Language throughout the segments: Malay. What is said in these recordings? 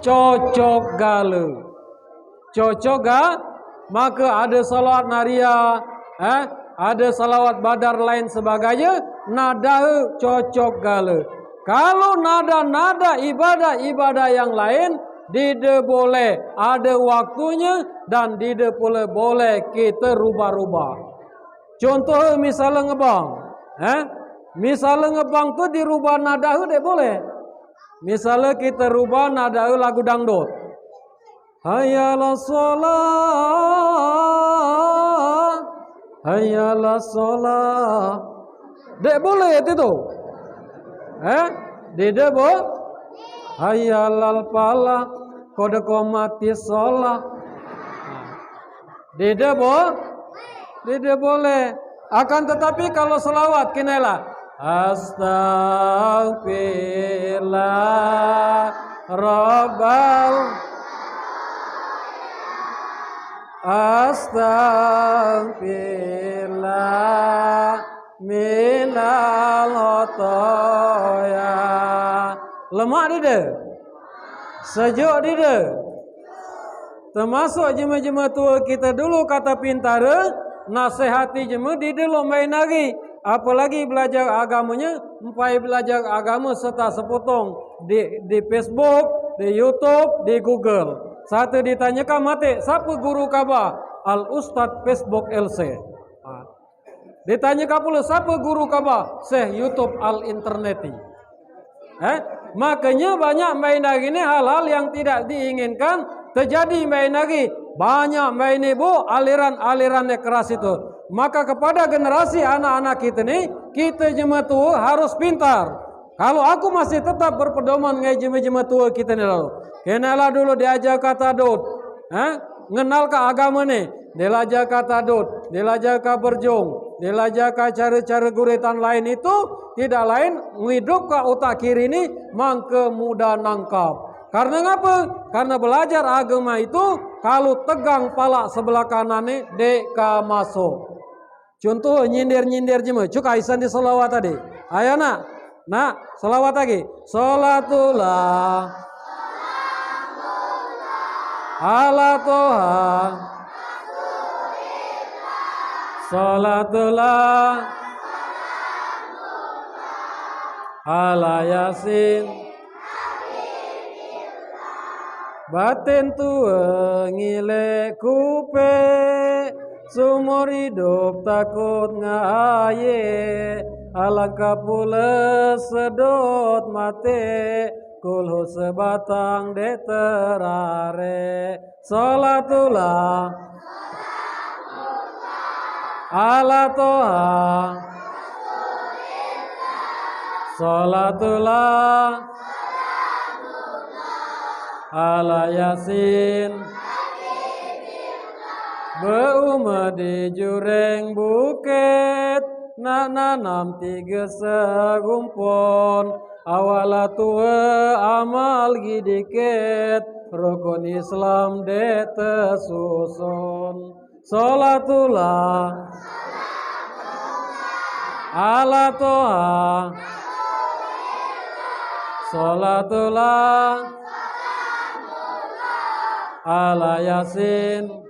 cocok gale. Cocok ga? Maka ada salawat naria, ada salawat badar lain sebagainya, nada cocok gale. Kalau nada-nada ibadah yang lain, tidak boleh, ada waktunya dan tidak boleh kita rubah-rubah. Contoh misalnya ngebang, misalnya ngebang tu dirubah nada tidak boleh. Misalnya kita rubah nada lagu dangdut. Hayalah sholat, hayalah sholat. Tidak boleh itu. Tidak boleh. Hayalal pala, kode komati sholat. Tidak boleh. Akan tetapi kalau selawat kenalah Astaghfirullah Rabbal Astaghfirullah minal khotoya. Lemak dia, sejuk dia. Termasuk jemaah-jemaah tua kita dulu kata pintara, nasihati jemaah dia lo main lagi. Apalagi belajar agamanya, sampai belajar agama serta sepotong di Facebook, di YouTube, di Google. Satu ditanyakan mati, siapa guru kaba? Al Ustad Facebook LC. Ditanyakan pula siapa guru kaba? Syekh YouTube Al Interneti. Makanya banyak main lagi ini hal-hal yang tidak diinginkan terjadi main lagi. Banyak main ibu aliran-aliran keras itu. Maka kepada generasi anak-anak kita ni, kita jemaah tua harus pintar. Kalau aku masih tetap berpedoman dengan jemaah tua kita ni lalu. Kenalah dulu diajar kata dud. Ngenal ke agama ni. Diajar kata dud. Diajar ke berjung. Diajar ke cara-cara guritan lain itu. Tidak lain, hidup ke otak kiri ni mangke mudah nangkap. Karena ngapa? Karena belajar agama itu kalau tegang pala sebelah kanan ni deka masuk. Contoh nyindir-nyindir jemaah. Cuk Aisyah di salawat tadi. Ayo nak salawat lagi. Salatullah ala Tuhan. Salatullah ala Yasin. Batin tua ngile kupe, sumur hidup takut ngaye. Alangkah pula sedot mate, kulhu sebatang de terare. Salatullah ala Tuhan. Salatullah ala Yasin. Beumah di jureng bukit, nak nanam tiga segumpon. Awala tua amal gidikit, rukun Islam de tersusun. Salatullah ala Tuhan. Salatullah ala Yasin.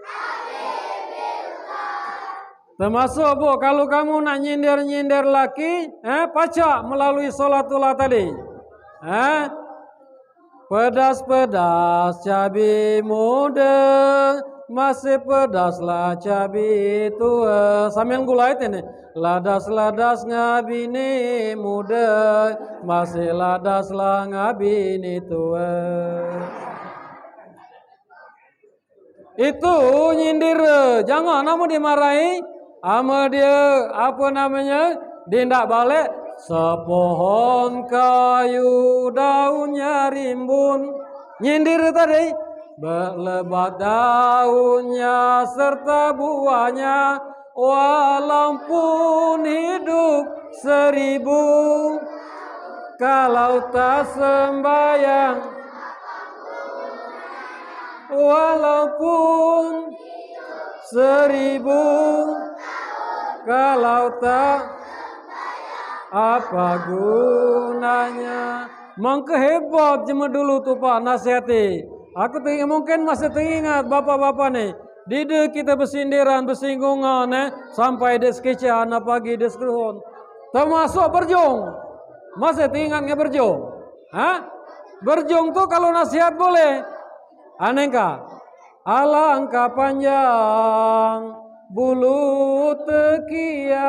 Termasuk bu, kalau kamu nak nyindir-nyindir laki, pacak melalui salatullah tadi. Pedas-pedas cabai muda, masih pedaslah cabai tua. Sambil gulai ini, ladas-ladas ngabini muda, masih ladaslah ngabini tua. Itu nyindir, jangan namu dimarahi. Ama dia apa namanya? Dindak balik. Sepohon kayu daunnya rimbun. Nyindir tadi. Berlebat daunnya serta buahnya. Walaupun hidup 1000. Kalau tak sembayang. Walaupun 1000. Kalau tak apa gunanya Mangke hebat jema dulu tuh Pak nasihati. Aku mungkin masih teringat bapak-bapak nih. Dide kita bersindiran, bersinggungan sampai des kecaan pagi des keruhun. Termasuk berjong. Masih teringatnya berjong? Hah? Berjong tuh kalau nasihat boleh. Aneh kah? Alangkah panjang bulu tekiak,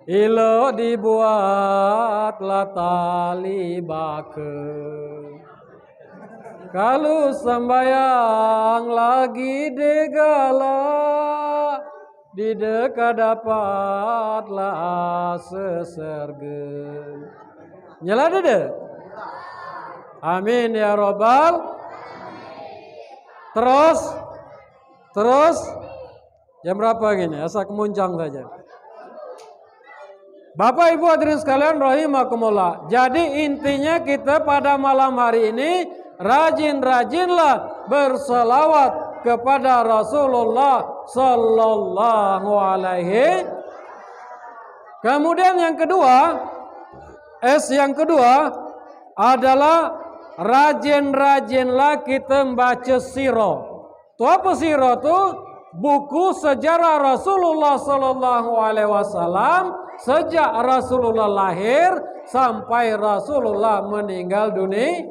ilo dibuatlah tali bake. Kalau sembayang lagi degala, di dekat dapatlah seserge. Nyala dede. Amin ya robbal. Terus jam berapa gini? Asa kemuncang saja. Bapak Ibu hadirin sekalian rahimakumullah. Jadi intinya kita pada malam hari ini rajin-rajinlah berselawat kepada Rasulullah sallallahu alaihi. Kemudian yang kedua, yang kedua adalah rajin-rajinlah kita membaca sirah. Itu apa sirah itu? Buku sejarah Rasulullah sallallahu alaihi wasallam sejak Rasulullah lahir sampai Rasulullah meninggal dunia.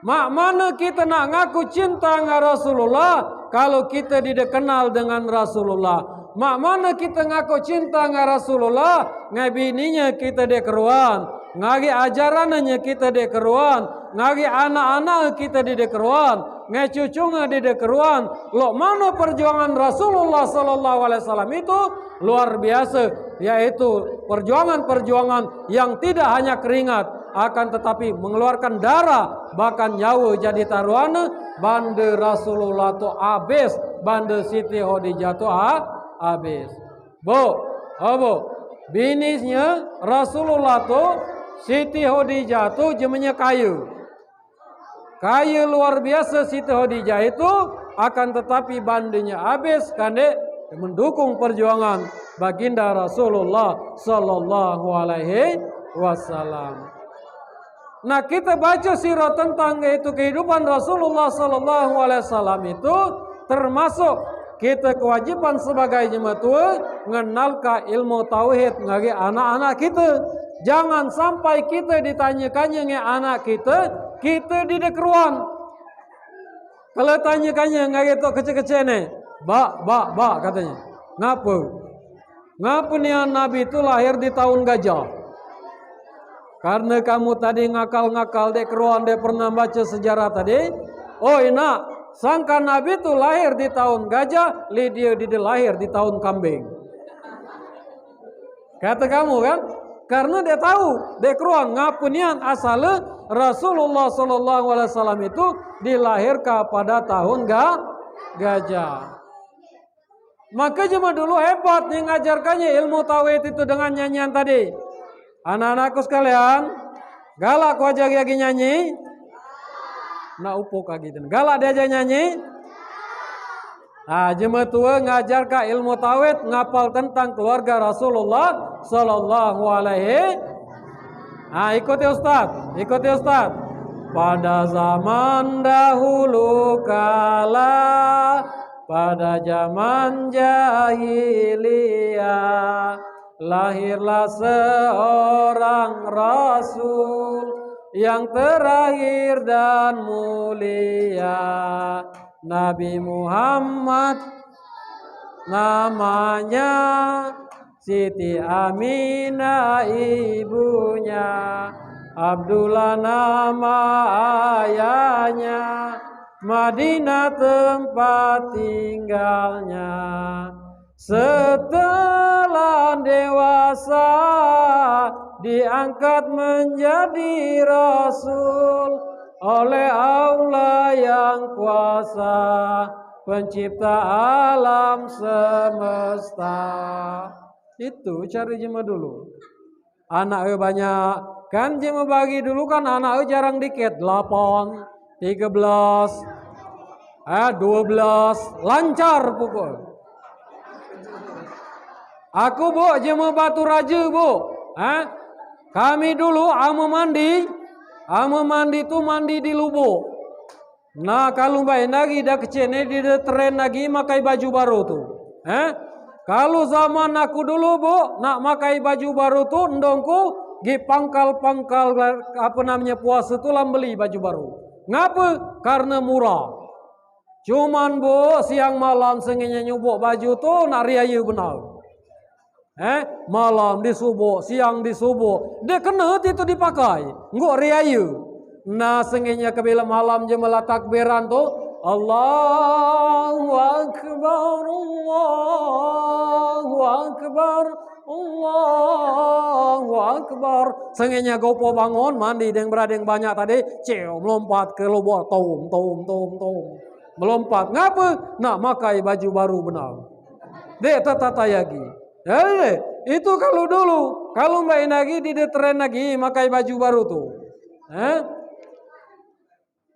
Mak mana kita nak ngaku cinta dengan Rasulullah kalau kita tidak kenal dengan Rasulullah? Mak mana kita ngaku cinta dengan Rasulullah ngabininya kita dekeruan, ngagi ajarannya kita dekeruan, ngagi anak-anak kita di dekeruan, ngecucungnya di dekeruan. Lo mana perjuangan Rasulullah sallallahu alaihi wasallam itu luar biasa, yaitu perjuangan-perjuangan yang tidak hanya keringat akan tetapi mengeluarkan darah, bahkan nyawa jadi taruhan. Bande Rasulullah tu habis, bande Siti Khadijah tu habis. Bu, binisnya Rasulullah tu Siti Khadijah tu jemenya kayu luar biasa. Siti Khadijah itu akan tetapi bandenya habis karena mendukung perjuangan baginda Rasulullah sallallahu alaihi wasallam. Nah, kita baca sirah tentang yaitu kehidupan Rasulullah sallallahu alaihi wasallam itu termasuk kita kewajiban sebagai jemaat tua mengenalkan ilmu tauhid ngagi anak-anak kita. Jangan sampai kita ditanyakannya nge anak kita di dekeruan. Kalau tanyakannya ngagi itu kecil-kecil nih, Bak katanya. Ngapa nih Nabi itu lahir di tahun gajah? Karena kamu tadi ngakal-ngakal dek keruan dek pernah baca sejarah tadi. Oh ina, sangka Nabi itu lahir di tahun gajah, dia lahir di tahun kambing. Kata kamu kan? Karena dia tahu dek keruan ngapunian asalnya Rasulullah sallallahu alaihi wasallam itu dilahirkan pada tahun gajah. Maka jemaah dulu hebat nih ngajarkannya ilmu tauhid itu dengan nyanyian tadi. Anak-anakku sekalian, galak wajah lagi nyanyi. Nah upuk lagi dan galak diajak nyanyi. Nah jemaah tua ngajar ka ilmu tauhid, ngapal tentang keluarga Rasulullah sallallahu alaihi. Nah ikuti Ustaz. Pada zaman dahulu kala, pada zaman jahiliyah, lahirlah seorang Rasul yang terakhir dan mulia, Nabi Muhammad namanya, Siti Aminah ibunya, Abdullah nama ayahnya, Madinah tempat tinggalnya. Setelah dewasa diangkat menjadi Rasul oleh Allah yang kuasa, pencipta alam semesta. Itu cari jemaah dulu. Anak banyak kan jemaah bagi dulu kan anak jarang dikit 8, 13, 12 lancar pukul. Aku bu jemaah Batu Raja bu, Kami dulu ame mandi tu mandi di lubuk. Nah kalau mbak lagi dah kecil ni dia tren lagi makai baju baru tu. Kalau zaman aku dulu bu nak makai baju baru tu ndongku gi pangkal apa namanya puasa tu lah beli baju baru. Ngapa? Karena murah. Cuman bu siang malam senginya nyubuk baju tu nak riayu benar. Malam disubuk, siang disubuk. Dia kena itu dipakai. Ngok riayu. Nah senginya kebila malam je malah takbiran tu Allahu Akbar, Allahu Akbar, Allahu Akbar. Senginya gopo bangun mandi dengan berading banyak tadi, melompat ke lubuk tom. Melompat. Ngapa? Nak makai baju baru benar. Dia tata lagi. Jadi itu kalau dulu, kalau mbak lagi di tren lagi makai baju baru tu.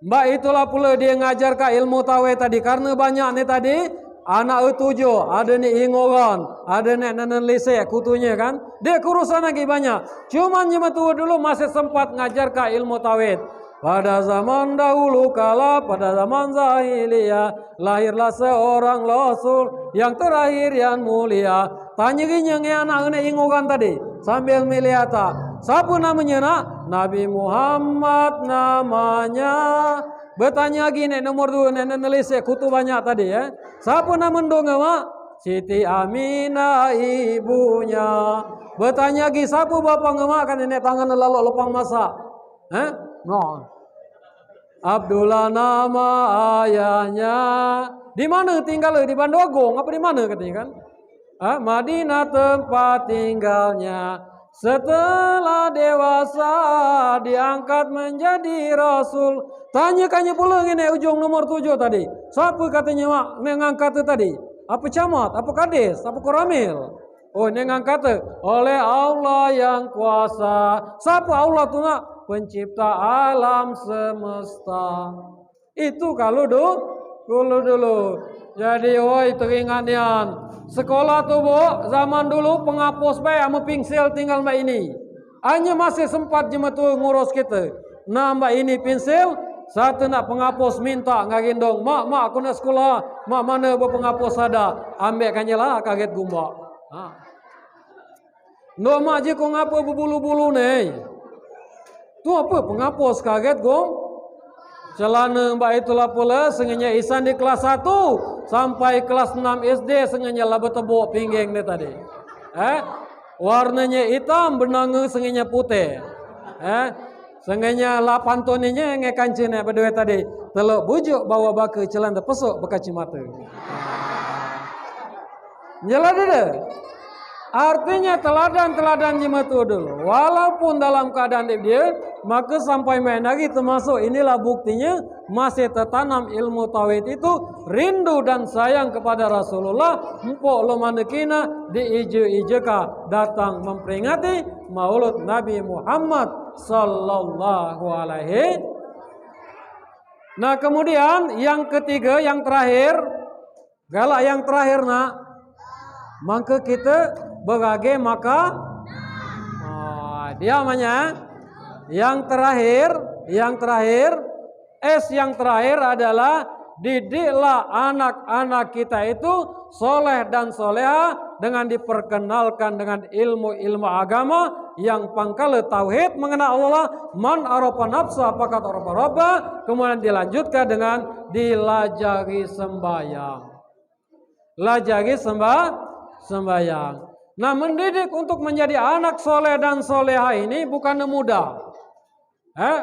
Mbak itulah pula dia ngajar ke ilmu tauhid tadi. Karena banyak ni tadi anak tujuh, ada ni ingoran, ada ni nanan lisek kutunya kan. Dia kurusan lagi banyak. Cuman cuma tu dulu masih sempat ngajar ke ilmu tauhid. Pada zaman dahulu kala, pada zaman jahiliyah, lahirlah seorang rasul yang terakhir yang mulia. Tanya gini anak ni ingoran tadi sambil melihat siapa namanya nak? Nabi Muhammad namanya. Bertanya lagi nek nomor 2 nek nulis kutu banyak tadi ya. Siapa nama ndonga mak? Siti Aminah ibunya. Bertanya lagi siapa bapa ngemak kan nek tangan lalu lepang masak. No. Abdullah nama ayahnya. Di mana tinggal? Di Bandogong apa di mana katanya kan? Madinah tempat tinggalnya. Setelah dewasa diangkat menjadi rasul. Tanyakannya pula ini ujung nomor 7 tadi. Siapa katanya mak mengangkat tadi? Apa camat? Apa kades? Apa koramil? Oh ini ngangkat oleh Allah yang kuasa. Siapa Allah tu nak? Pencipta alam semesta. Itu kalau dulu. Jadi oi teringatnya. Sekolah tu bu, zaman dulu penghapus baik sama pensil tinggal mbak ini. Hanya masih sempat jema tu ngurus kita. Nah mbak ini pensil, satu nak penghapus minta ngagendong. Mak aku nak sekolah. Mak mana bu penghapus ada? Ambil kanyalah kaget gumbak. No mak je kau ngapa berbulu-bulu ni? Tu apa penghapus kaget gom? Celana mbak itulah pula sengaja isan di kelas 1 sampai kelas 6 SD sengaja lah bertebuk pingging dia tadi. Warnanya hitam benang sengaja putih. Sengaja lah pantoninya ngekancina berdua tadi. Teluk bujuk bawa baka celana pesuk berkaci mata. Jelas dia. Artinya teladan jematu dulu. Walaupun dalam keadaan dia, maka sampai main lagi termasuk inilah buktinya masih tertanam ilmu tauhid itu rindu dan sayang kepada Rasulullah. Empok lo manekina diije-ijeka datang memperingati Maulud Nabi Muhammad sallallahu alaihi. Nah kemudian yang ketiga, yang terakhir, galak yang terakhir nak, maka kita berage maka dia namanya yang terakhir yang terakhir adalah didiklah anak-anak kita itu soleh dan soleha dengan diperkenalkan dengan ilmu agama yang pangkal tauhid mengenal Allah, man arafa nafsa faqad arafa rabba, kemudian dilanjutkan dengan dilajari sembahyang. Sembahyang. Nah, mendidik untuk menjadi anak soleh dan soleha ini bukan mudah.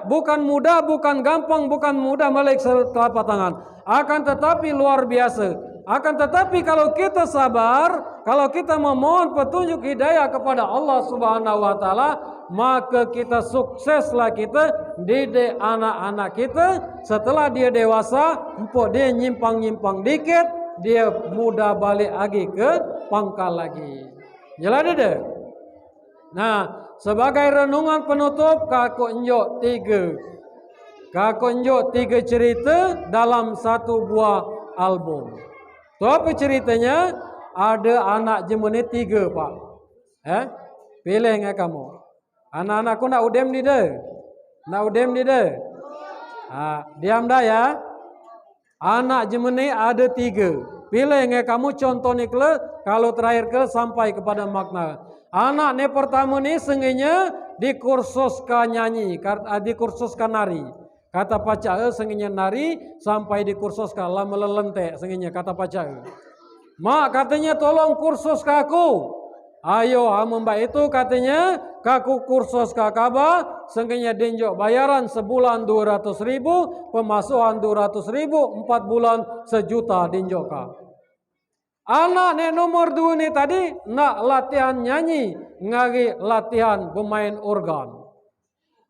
Bukan mudah, bukan gampang, bukan mudah melek telapak tangan. Akan tetapi luar biasa. Akan tetapi kalau kita sabar, kalau kita memohon petunjuk hidayah kepada Allah Subhanahu wa taala, maka kita sukseslah kita didik anak-anak kita. Setelah dia dewasa, empok dia nyimpang-nyimpang dikit, dia mudah balik lagi ke pangkal lagi. Jelas dia? Nah, sebagai renungan penutup Kakak unjuk 3 cerita dalam satu buah album. Tu apa ceritanya? Ada anak jemene 3 pak. Pilih nge kamu. Anak-anakku nak udem di de. Nak udem di de. Diam dah ya. Anak jemeni ada 3. Pilih nge kamu contoh ni kele. Kalau terakhir ke sampai kepada makna. Anak ni pertama ni senginya dikursuskan nyanyi. Dikursuskan nari. Kata paca senginya nari sampai dikursuskan lah melelentek senginya kata paca. Mak katanya tolong kursus ke aku. Ayo mbak itu katanya kaku kursus ke kaba senginya dinjok bayaran sebulan 200.000, pemasukan 200.000, 4 bulan 1 juta dinjok ka. Anak ni nomor 2 ni tadi nak latihan nyanyi, ngagi latihan bermain organ.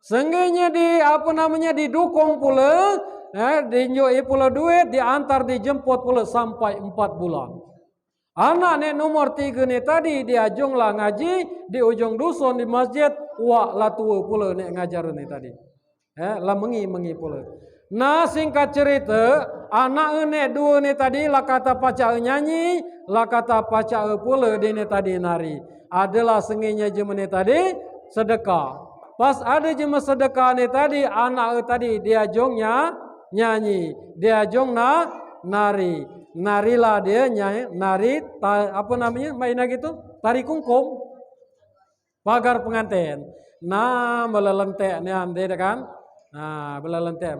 Senginya didukung pula, dinjoi pula duit, diantar dijemput pula sampai 4 bulan. Anak ni nomor 3 ni tadi diajunglah ngaji di ujung dusun di masjid, wak lah tua pula ni ngajar ni tadi. Lah mengi pula. Nah singkat cerita, anak ni 2 ni tadi lah kata paca nyanyi, lah kata paca pula dia ni tadi nari. Adalah senginya jema ni tadi sedekah. Pas ada jema sedekah ni tadi, anak tadi diajungnya nyanyi, diajung nari. Narilah dia nari main lagi tu tari kungkum pagar pengantin. Nah melelentek ni dia kan. Nah melelentek.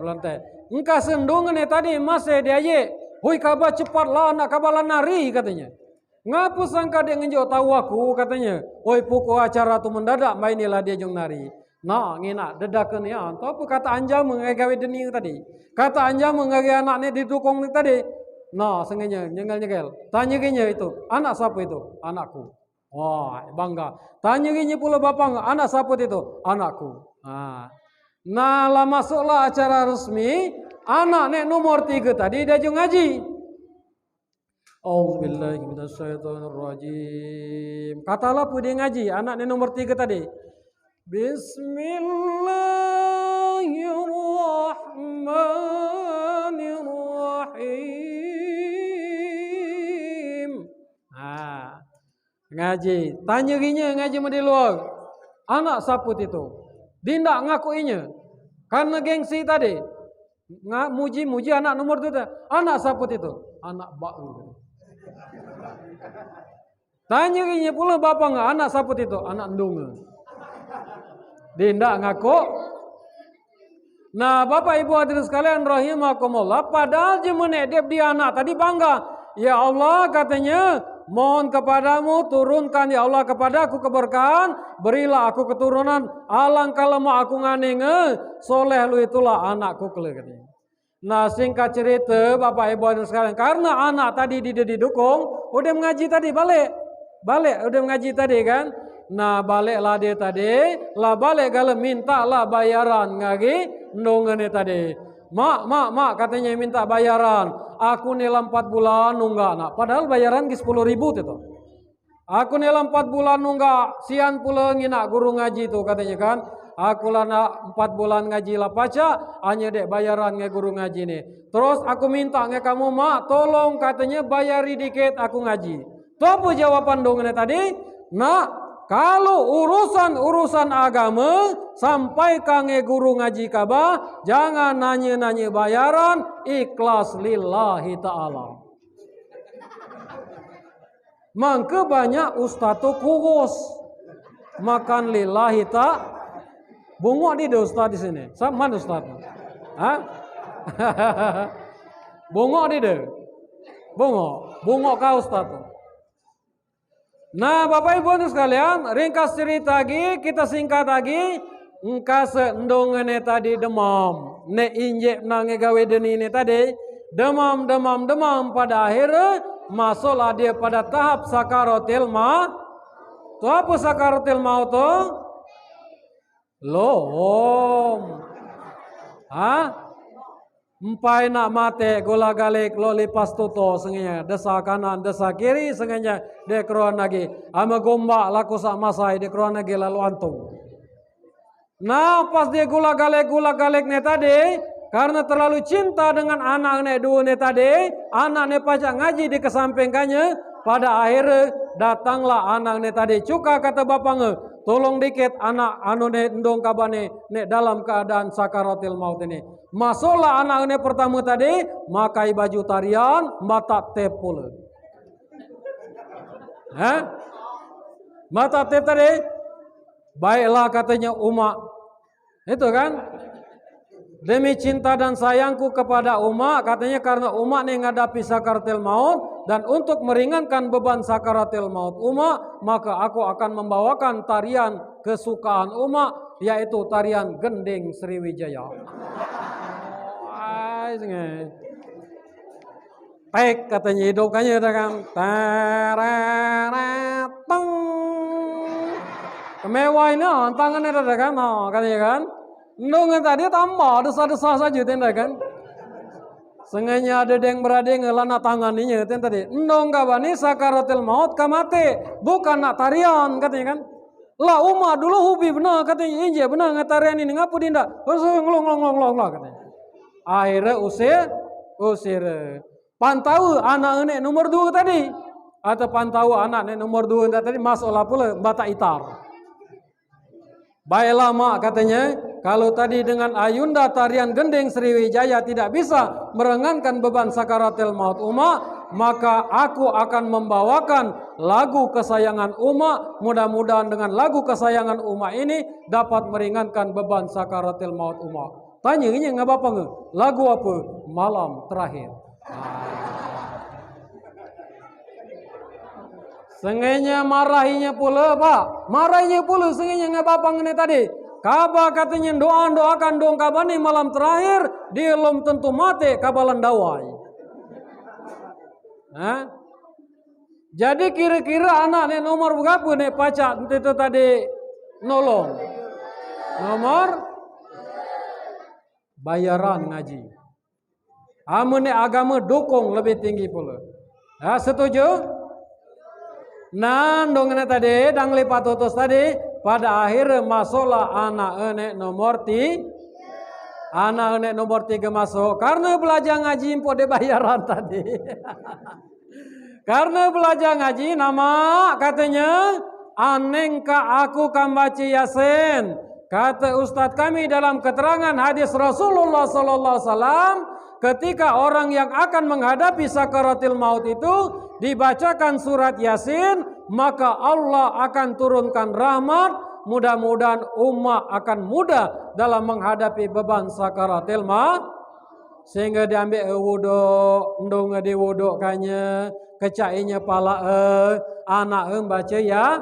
Engkau sendungan ni tadi masih dia ye. Hui kabar cepatlah nak kabalan nari katanya. Ngapu sangka dia ngenjok tahu aku katanya. Oi pukul acara tu mendadak mainilah dia jong nari. Nah ngina dedakan ya. Tahu apa kata anjam mengagai deni tadi. Kata anjam mengagai anak ni didukung ni tadi. Nah sengaja nyengel. Tanya gini itu. Anak siapa itu? Anakku. Wah bangga. Tanya gini pula bapak. Anak siapa itu? Anakku. Nah lah masuklah acara resmi. Anak ni nomor 3 tadi dia jong ngaji. Auzubillahi minasyaitonirrajim. Katalah pun dia ngaji. Anak ni nomor 3 tadi. Bismillahirrahmanirrahim. Ngaji. Tanya ginya ngaji di luar. Anak siapa itu? Dia tak ngakuinya. Karena gengsi tadi. Muji anak nomor 2 tadi. Anak siapa itu? Anak bau. Tanya ginya pula bapak enggak. Anak siapa itu? Anak ndunga. Dia tak ngaku. Nah bapak ibu hadirin sekalian rahimakumullah. Padahal je menedep dia anak tadi bangga. Ya Allah katanya. Mohon kepadamu turunkan ya Allah kepada aku keberkahan, berilah aku keturunan, alangkah lemah aku nganenge, soleh lu itulah anakku katanya. Nah singkat cerita bapak ibu hadirin sekalian, karena anak tadi didukung, udah mengaji tadi balik udah mengaji tadi kan. Nah baliklah dia tadi, lah balik kalau minta lah bayaran ngagi nunggunya tadi. Mak katanya minta bayaran. Aku nilai 4 bulan nunggak nak. Padahal bayaran ke 10.000 itu. Aku nilai 4 bulan nunggak. Sian pula ngina guru ngaji tu katanya kan. Aku lah nak 4 bulan ngaji lah paca. Hanya dek bayaran nge guru ngaji ni. Terus aku minta nge kamu mak. Tolong katanya bayari dikit aku ngaji. Tu apa jawaban dongnya tadi? Nak. Kalau urusan agama sampai kange guru ngaji kabah, jangan nanya bayaran, ikhlas lillahi ta'ala. Maka banyak ustaz tu kurus makan lillahi ta'ala. Bungok di ustaz di sini. Mana ustaz? Bungok di de. Bungok kau ustaz tu. Nah bapak ibu sekalian, ringkas cerita lagi, kita singkat lagi. Engkau seendongan ni tadi demam. Ne injek nange gawe deni ni tadi. Demam. Pada akhirnya masuklah dia pada tahap sakaratil maut. Tu apa sakaratil maut tu? Lohom. Empai nak mate gola galik lo lipas tuto senginya desa kanan desa kiri senginya dekroan lagi ama gombak laku sak masai dekroan lagi lalu antung. Nah pas dia gola galik ni tadi karena terlalu cinta dengan anak ni 2 ni tadi, anak ni pajak ngaji di kesampingkannya, pada akhirnya datanglah anak ni tadi cuka kata bapaknya, tolong dikit anak anu ne endong kabane ne dalam keadaan sakaratil maut ini. Masuklah anak ini pertama tadi, makai baju tarian, mata tep pula. Mata tep tadi, baiklah katanya umat. Itu kan? Demi cinta dan sayangku kepada umat, katanya karena umat ini menghadapi sakaratil maut dan untuk meringankan beban sakaratil maut umat, maka aku akan membawakan tarian kesukaan umat, yaitu tarian Gending Sriwijaya. Pek katanya hidupkannya kan. Tararateng. Kemewah ini tangannya ada kan, katanya kan. Ndongan tadi tambah desa-desa saja tenda kan. Sengaja ada yang berada ngelana tanganinya tadi. Ndong kabani sakaratil maut kamate, bukan nak tarian katanya kan. Lah umat dulu hubi benar katanya, iya benar ngatarian ini ngapu dinda. Ngelong katanya. Akhirnya usir. Pantau anak ini nomor 2 tadi. Atau pantau anak ini nomor 2 tadi masuklah pula bata itar. Baiklah mak katanya, kalau tadi dengan ayunda tarian Gending Sriwijaya tidak bisa meringankan beban sakaratil maut umat, maka aku akan membawakan lagu kesayangan umat. Mudah-mudahan dengan lagu kesayangan umat ini dapat meringankan beban sakaratil maut umat. Tanya ini ngapa nge? Lagu apa? Malam Terakhir. Sengaja marahinya pula pak, marahinya pula sengaja ngabapang ini tadi. Kaba katanya doakan dong kaba nih malam terakhir, dia belum tentu mati kabalan dawai. Jadi kira-kira anak nih nomor berapa nih pacak itu tadi nolong? Nomor bayaran ngaji. Amun agama dukung lebih tinggi pula. Setuju? Nah, dongeng tadi, dang lipat utus tadi, pada akhir masuklah anak enek nomor 3. Anak enek nomor 3 masuk, karena belajar ngaji impor de bayaran tadi. Karena belajar ngaji, nama katanya, anengka aku kan baca Yasin. Kata Ustadz kami dalam keterangan hadis Rasulullah Sallallahu Alaihi Wasallam, ketika orang yang akan menghadapi sakaratil maut itu dibacakan surat Yasin, maka Allah akan turunkan rahmat. Mudah-mudahan umat akan mudah dalam menghadapi beban sakaratil maut. Sehingga diambil wudu, ndong di wudu kanya, kecainya pala anak baca ya.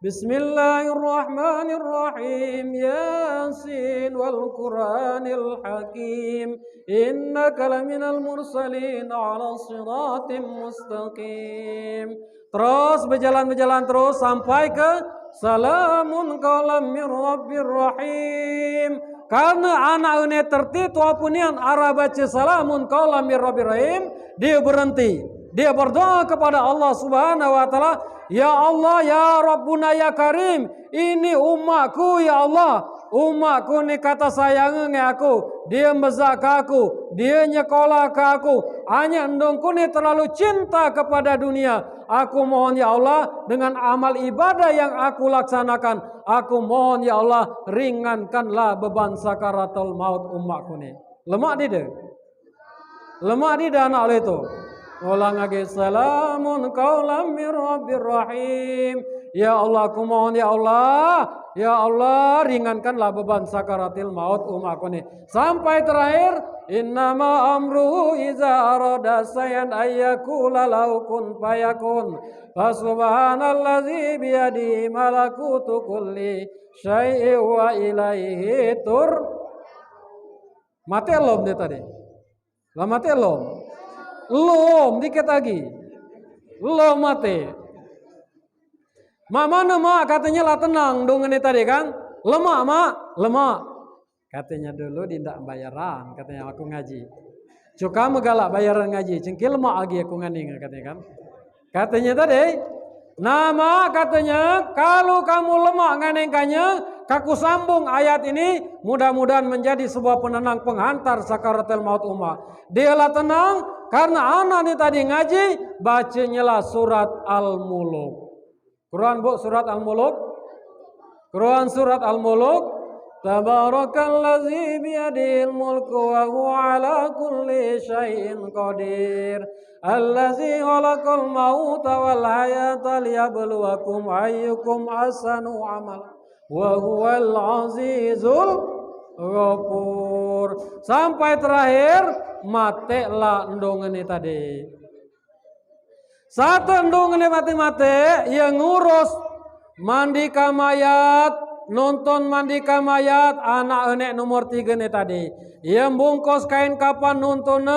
Bismillahirrahmanirrahim. Yasin wal Qur'anil Hakim. Innaka laminal mursalin ala siratim mustaqim. Terus berjalan terus sampai ke salamun qaulam mir rabbir rahim. Karena anak ini tertitu apunian arah baca salamun qaulam mir rabbir rahim, dia berhenti. Dia berdoa kepada Allah Subhanahu wa taala, ya Allah, ya Rabbuna ya Karim, ini umatku ya Allah. Umatku ni kata sayangnya aku, dia mezak aku, dia nyekolah ke aku. Hanya endongku ni terlalu cinta kepada dunia. Aku mohon ya Allah, dengan amal ibadah yang aku laksanakan, aku mohon ya Allah, ringankanlah beban sakaratul maut umatku ni. Lemak dia. Lemak dia anak oleh itu. Ulang lagi, salamun qaulam mir rabbir rahim. Ya Allah, aku mohon ya Allah, ya Allah, ringankanlah beban sakaratil maut umatku ini. Sampai terakhir, innama amruhu iza arada sayan ayyakula lahu kun fayakun. Fasubhanallazi biyadihi malakutu kulli syai'in wa ilaihi tur. Mati elom dia tadi. Lah mati elom. Belum, dikit lagi. Belum mati. Mak mana mak? Katanya lah tenang dong ini tadi kan. Lemak mak, lemak. Katanya dulu tidak bayaran. Katanya aku ngaji. Cuka megalak bayaran ngaji. Cengkil mak lagi aku nganing katanya kan. Katanya tadi. Nama katanya kalau kamu lemak nganengkannya, kaku sambung ayat ini, mudah-mudahan menjadi sebuah penenang penghantar sakaratul maut umat. Dialah tenang karena anak ini tadi ngaji, bacanya lah surat Al-Muluk. Quran Bu, surat Al-Muluk. Quran surat Al-Muluk. Tabarakallazi biyadihil mulku wa huwa ala kulli syai'in qadir. Allazi khalaqal mauta wal hayata liyabluwakum ayyukum ahsanu amala wa huwal azizul ghafur. Sampai terakhir mate lah endong ini tadi. Satu endong ini mati-mati yang ngurus mandi kamayat, nonton mandi kamayat anak enek nomor 3 ni tadi. Yang bungkus kain kapan nonton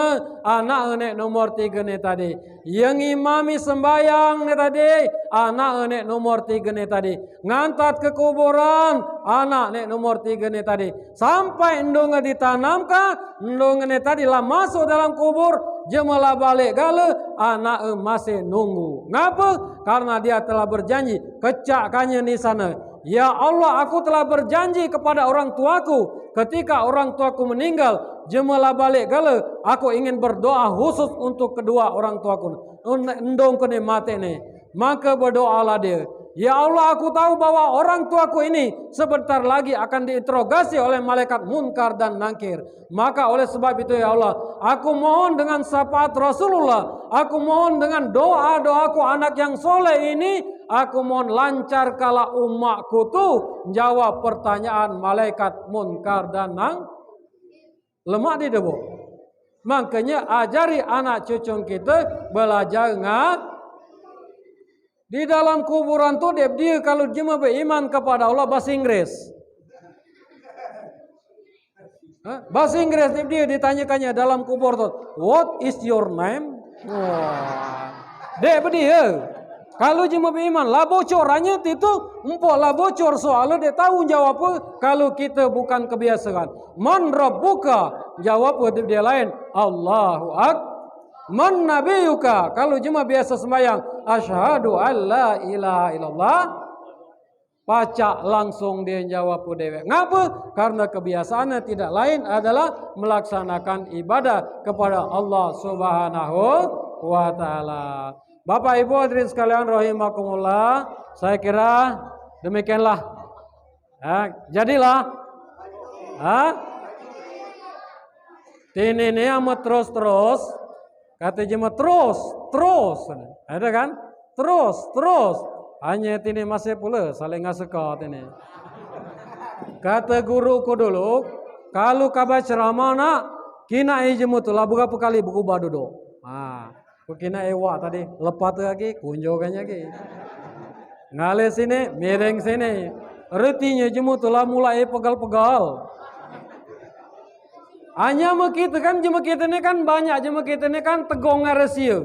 anak enek nomor 3 ni tadi. Yang imami sembayang ni tadi anak enek nomor 3 ni tadi. Ngantat ke kuburan anak enek nomor 3 ni tadi. Sampai endong ditanamkan endong ni tadi lah masuk dalam kubur. Jemalah balik gala anak masih nunggu. Ngapa? Karena dia telah berjanji kecakkannya di sana. Ya Allah, aku telah berjanji kepada orang tuaku ketika orang tuaku meninggal, jemalah balik gala aku ingin berdoa khusus untuk kedua orang tuaku. Endong kene mati ni. Maka berdoalah dia. Ya Allah, aku tahu bahwa orang tuaku ini sebentar lagi akan diinterogasi oleh malaikat munkar dan nakir. Maka oleh sebab itu ya Allah, aku mohon dengan syafaat Rasulullah, aku mohon dengan doa-doaku anak yang soleh ini, aku mohon lancar kala umatku tu jawab pertanyaan malaikat munkar dan lemah di debu. Makanya ajari anak cucu kita belajar di dalam kuburan tu dia kalau jemaah beriman kepada Allah bahasa Inggris. Bahasa Inggris dia ditanyakannya dalam kubur tu, what is your name? Dia kalau jemaah beriman lah bocorannya itu empok lah bocor soalnya dia tahu jawab kalau kita bukan kebiasaan. Man rabbuka jawab dia lain Allahu akbar. Man nabiyuka kalau jemaah biasa sembahyang asyhadu alla ilaha illallah pacak langsung dia jawab dewe. Ngapa? Karena kebiasaannya tidak lain adalah melaksanakan ibadah kepada Allah Subhanahu wa taala. Bapak Ibu hadirin sekalian rahimakumullah, saya kira demikianlah. Jadilah ini amat terus kata jemaah terus ada kan terus hanya ini masih pula saling ngaseka ini. Kata guruku dulu kalau kabar ceramah nak kina jemaah tu lah berapa kali buku duduk. Kina ewa tadi lepat lagi kunjungannya lagi ngale sini miring sini retinya jemaah tu lah mulai pegal-pegal. Hanya kita kan jemaah kita ni kan banyak jemaah kita ni kan tegong rahasia.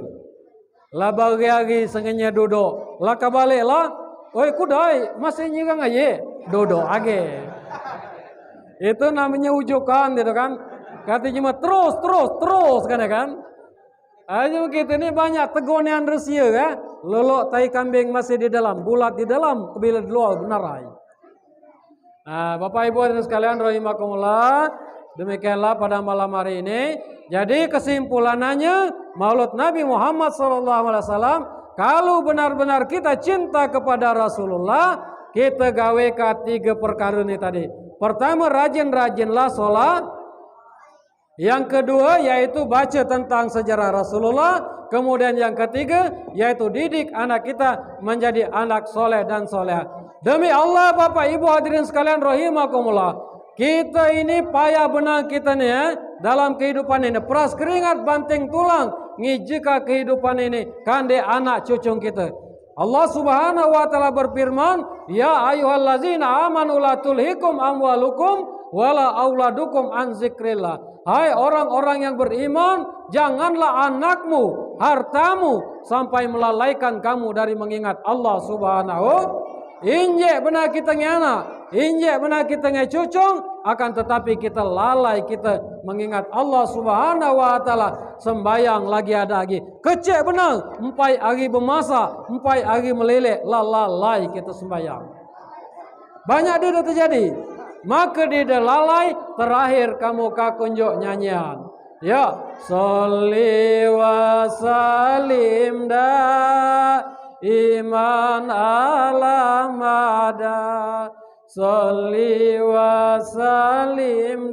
Lah bagi sengaja duduk. Lah kabalik lah. Oi kudai masih nyigang aje. Duduk age. Itu namanya ujukan gitu kan. Kata jemaah terus kan. Jemaah kita ni banyak tegonian rahasia kan. Lolok tai kambing masih di dalam, bulat di dalam, kebila di luar benar ai. Bapak Ibu dan sekalian rahimakumullah. Demikianlah pada malam hari ini. Jadi kesimpulannya Maulid Nabi Muhammad SAW, kalau benar-benar kita cinta kepada Rasulullah, kita gawe ke 3 perkara ini tadi. Pertama, rajin-rajinlah sholat. Yang kedua yaitu baca tentang sejarah Rasulullah. Kemudian yang ketiga yaitu didik anak kita menjadi anak soleh dan soleh. Demi Allah Bapak Ibu hadirin sekalian rahimakumullah, kita ini payah benar kita ni dalam kehidupan ini. Peras keringat banting tulang ngijika kehidupan ini kande anak cucu kita. Allah Subhanahu wa taala berfirman, ya ayyuhallazina amanu la tulhikum amwalukum wala auladukum an zikrillah. Hai orang-orang yang beriman, janganlah anakmu, hartamu sampai melalaikan kamu dari mengingat Allah Subhanahu. Injek benar kita anak, injek benar kita cucung, akan tetapi kita lalai, kita mengingat Allah Subhanahu wa taala, sembayang lagi ada lagi. Kecek benar, 4 hari bermasa, 4 hari meleleh, lalai kita sembayang. Banyak dia terjadi. Maka dia lalai, terakhir kamu kakunjuk nyanyian. Ya, sholli wa salim iman ala mada. Salli wa salim